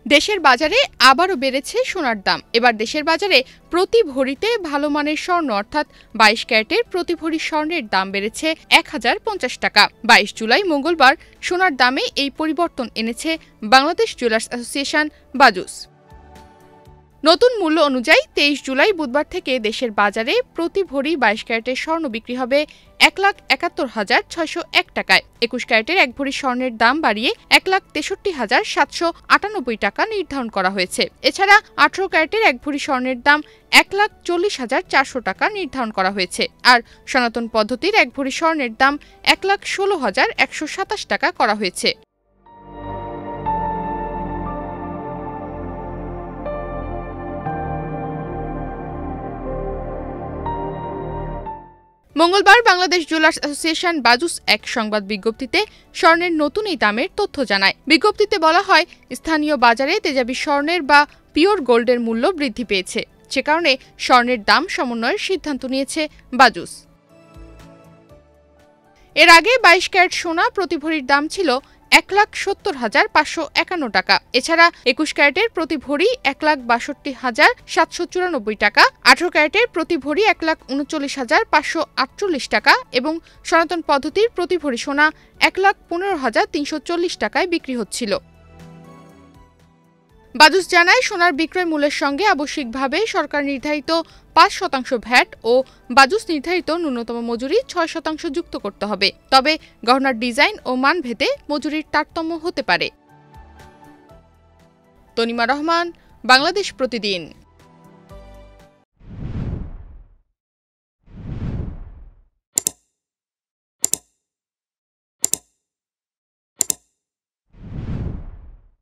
দেশের বাজারে আবারও বেড়েছে সোনার দাম। এবার দেশের বাজারে প্রতি ভরিতে ভালো মানের স্বর্ণ অর্থাৎ ২২ ক্যারেটের প্রতি ভরি স্বর্ণের দাম বেড়েছে ১,০৫০ টাকা। ২২ জুলাই মঙ্গলবার সোনার দামে এই পরিবর্তন এনেছে বাংলাদেশ জুয়েলার্স অ্যাসোসিয়েশন বাজুস। নতুন মূল্য অনুযায়ী ২৩ জুলাই বুধবার থেকে দেশের বাজারে প্রতি ভরি ২২ ক্যারেটের স্বর্ণ বিক্রি হবে ১,৭১,৬০১ টাকায়। ২১ ক্যারেটের এক ভরি স্বর্ণের দাম বাড়িয়ে ১,৬৩,৭৯৮ টাকা নির্ধারণ করা হয়েছে। এছাড়া ১৮ ক্যারেটের এক ভরি স্বর্ণের দাম ১,৪০,৪০০ টাকা নির্ধারণ করা হয়েছে। আর সনাতন পদ্ধতির এক ভরি স্বর্ণের দাম ১,১৬,১২৭ টাকা করা হয়েছে। মঙ্গলবার বাংলাদেশ জুয়েলার্স অ্যাসোসিয়েশন বাজুস এক সংবাদ বিজ্ঞপ্তিতে স্বর্ণের নতুন এই দামের তথ্য জানায়। বিজ্ঞপ্তিতে বলা হয়, স্থানীয় বাজারে তেজাবি স্বর্ণের বা পিওর গোল্ডের মূল্য বৃদ্ধি পেয়েছে, সে কারণে স্বর্ণের দাম সমন্বয়ের সিদ্ধান্ত নিয়েছে বাজুস। এর আগে ২২ ক্যারেট সোনা প্রতি ভরির দাম ছিল ১,৭০,৫৫১ টাকা। এছাড়া ২১ ক্যারেটের প্রতি ভরি ১,৬২,৭৯৪ টাকা, ১৮ ক্যারেটের প্রতি ভরি ১,৩৯,৫৪৮ টাকা এবং সনাতন পদ্ধতির প্রতি ভরি সোনা ১,১৫,৩৪০ টাকায় বিক্রি হচ্ছিল। বাজুস জানায়, সোনার বিক্রয় মূল্যের সঙ্গে আবশ্যিকভাবে সরকার নির্ধারিত ৫% ভ্যাট ও বাজুস নির্ধারিত ন্যূনতম মজুরি ৬% যুক্ত করতে হবে। তবে গহনার ডিজাইন ও মান ভেদে মজুরির তারতম্য হতে পারে। তনিমা রহমান, বাংলাদেশ প্রতিদিন।